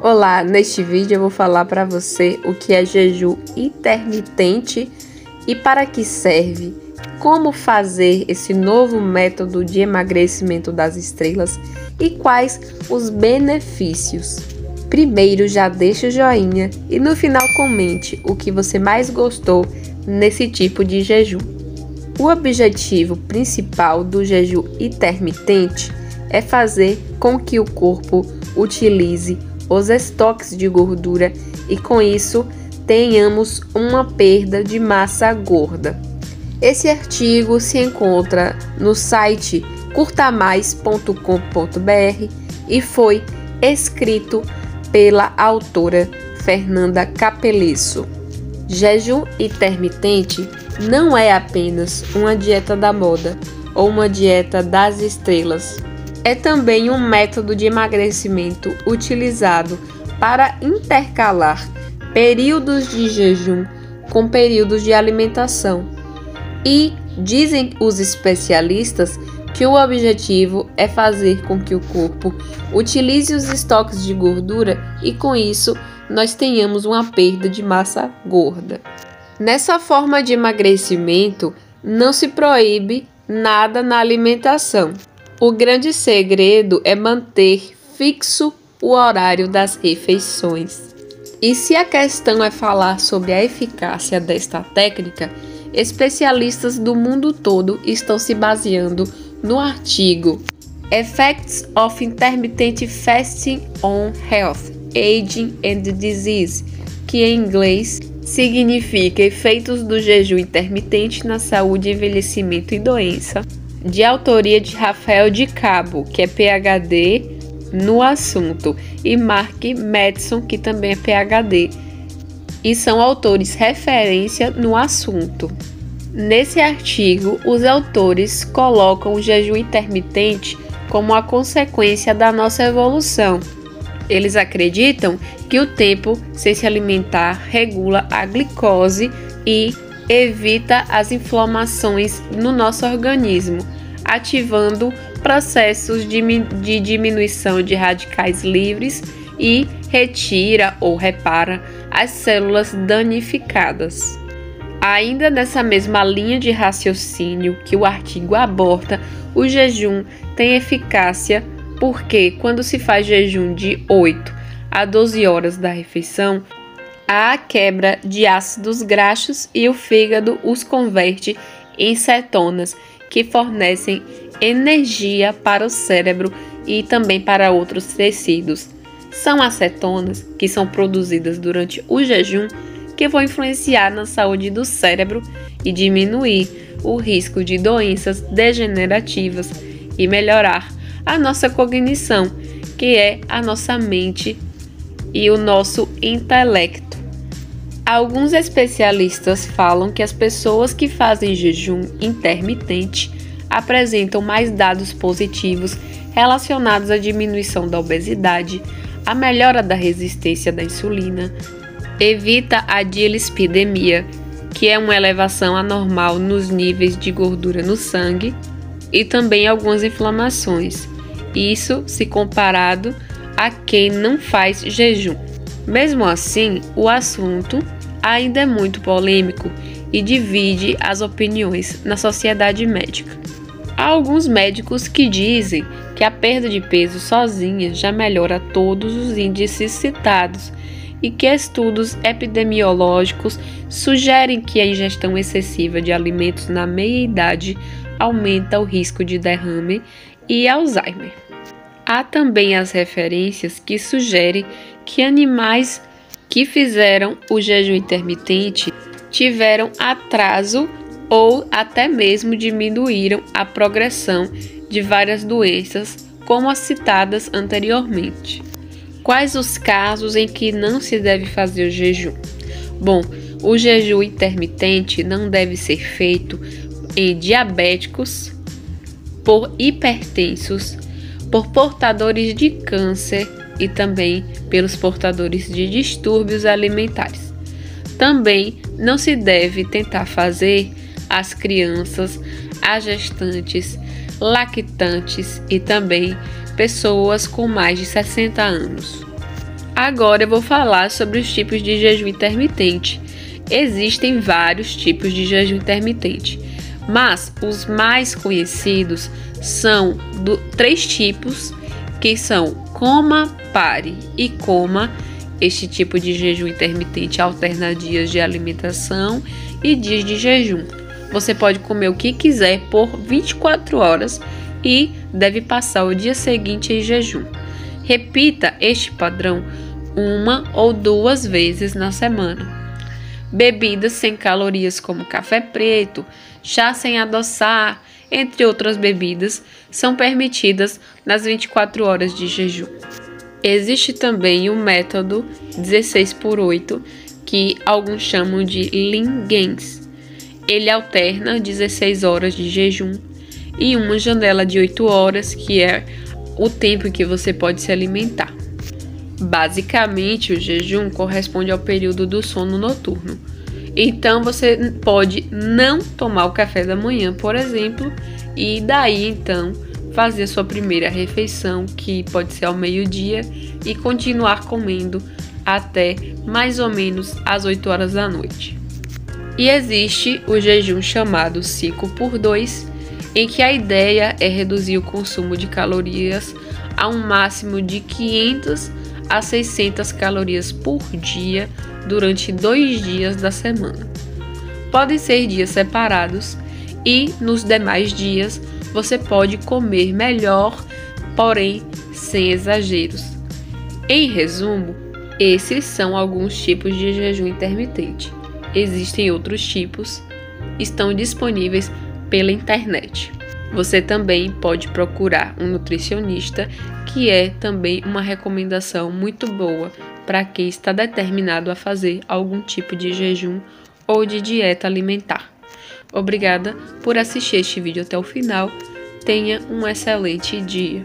Olá, neste vídeo eu vou falar para você o que é jejum intermitente e para que serve, como fazer esse novo método de emagrecimento das estrelas e quais os benefícios. Primeiro, já deixa o joinha e no final comente o que você mais gostou nesse tipo de jejum. O objetivo principal do jejum intermitente é fazer com que o corpo utilize os estoques de gordura e com isso tenhamos uma perda de massa gorda. Esse artigo se encontra no site curtamais.com.br e foi escrito pela autora Fernanda Capelesso. Jejum intermitente não é apenas uma dieta da moda ou uma dieta das estrelas. É também um método de emagrecimento utilizado para intercalar períodos de jejum com períodos de alimentação. E dizem os especialistas que o objetivo é fazer com que o corpo utilize os estoques de gordura e com isso nós tenhamos uma perda de massa gorda. Nessa forma de emagrecimento não se proíbe nada na alimentação. O grande segredo é manter fixo o horário das refeições. E se a questão é falar sobre a eficácia desta técnica, especialistas do mundo todo estão se baseando no artigo Effects of Intermittent Fasting on Health, Aging and Disease, que em inglês significa Efeitos do Jejum Intermitente na Saúde, Envelhecimento e Doença, de autoria de Rafael de Cabo, que é PhD no assunto, e Mark Madison, que também é PhD, e são autores referência no assunto. Nesse artigo, os autores colocam o jejum intermitente como a consequência da nossa evolução. Eles acreditam que o tempo sem se alimentar regula a glicose e evita as inflamações no nosso organismo, ativando processos de diminuição de radicais livres e retira ou repara as células danificadas. Ainda nessa mesma linha de raciocínio que o artigo aborda, o jejum tem eficácia porque quando se faz jejum de 8 a 12 horas da refeição, há a quebra de ácidos graxos e o fígado os converte em cetonas, que fornecem energia para o cérebro e também para outros tecidos. São as cetonas que são produzidas durante o jejum que vão influenciar na saúde do cérebro e diminuir o risco de doenças degenerativas e melhorar a nossa cognição, que é a nossa mente e o nosso intelecto. Alguns especialistas falam que as pessoas que fazem jejum intermitente apresentam mais dados positivos relacionados à diminuição da obesidade, à melhora da resistência da insulina, evita a dislipidemia, que é uma elevação anormal nos níveis de gordura no sangue, e também algumas inflamações. Isso se comparado a quem não faz jejum. Mesmo assim, o assunto ainda é muito polêmico e divide as opiniões na sociedade médica. Há alguns médicos que dizem que a perda de peso sozinha já melhora todos os índices citados e que estudos epidemiológicos sugerem que a ingestão excessiva de alimentos na meia-idade aumenta o risco de derrame e Alzheimer. Há também as referências que sugerem que animais que fizeram o jejum intermitente tiveram atraso ou até mesmo diminuíram a progressão de várias doenças, como as citadas anteriormente. Quais os casos em que não se deve fazer o jejum? Bom, o jejum intermitente não deve ser feito em diabéticos, por hipertensos, por portadores de câncer e também pelos portadores de distúrbios alimentares. Também não se deve tentar fazer as crianças, as gestantes, lactantes e também pessoas com mais de 60 anos. Agora eu vou falar sobre os tipos de jejum intermitente. Existem vários tipos de jejum intermitente, mas os mais conhecidos são três tipos, que são coma, pare e coma. Este tipo de jejum intermitente alterna dias de alimentação e dias de jejum. Você pode comer o que quiser por 24 horas e deve passar o dia seguinte em jejum. Repita este padrão uma ou duas vezes na semana. Bebidas sem calorias como café preto, chá sem adoçar, entre outras bebidas, são permitidas nas 24 horas de jejum. Existe também o método 16/8, que alguns chamam de Lean Gains. Ele alterna 16 horas de jejum e uma janela de 8 horas, que é o tempo em que você pode se alimentar. Basicamente, o jejum corresponde ao período do sono noturno. Então, você pode não tomar o café da manhã, por exemplo, e daí, então, fazer a sua primeira refeição, que pode ser ao meio-dia, e continuar comendo até mais ou menos às 8 horas da noite. E existe o jejum chamado 5/2, em que a ideia é reduzir o consumo de calorias a um máximo de 500 a 600 calorias por dia durante 2 dias da semana. Podem ser dias separados e nos demais dias você pode comer melhor, porém sem exageros. Em resumo, esses são alguns tipos de jejum intermitente. Existem outros tipos, estão disponíveis pela internet. Você também pode procurar um nutricionista, que é também uma recomendação muito boa para quem está determinado a fazer algum tipo de jejum ou de dieta alimentar. Obrigada por assistir este vídeo até o final. Tenha um excelente dia.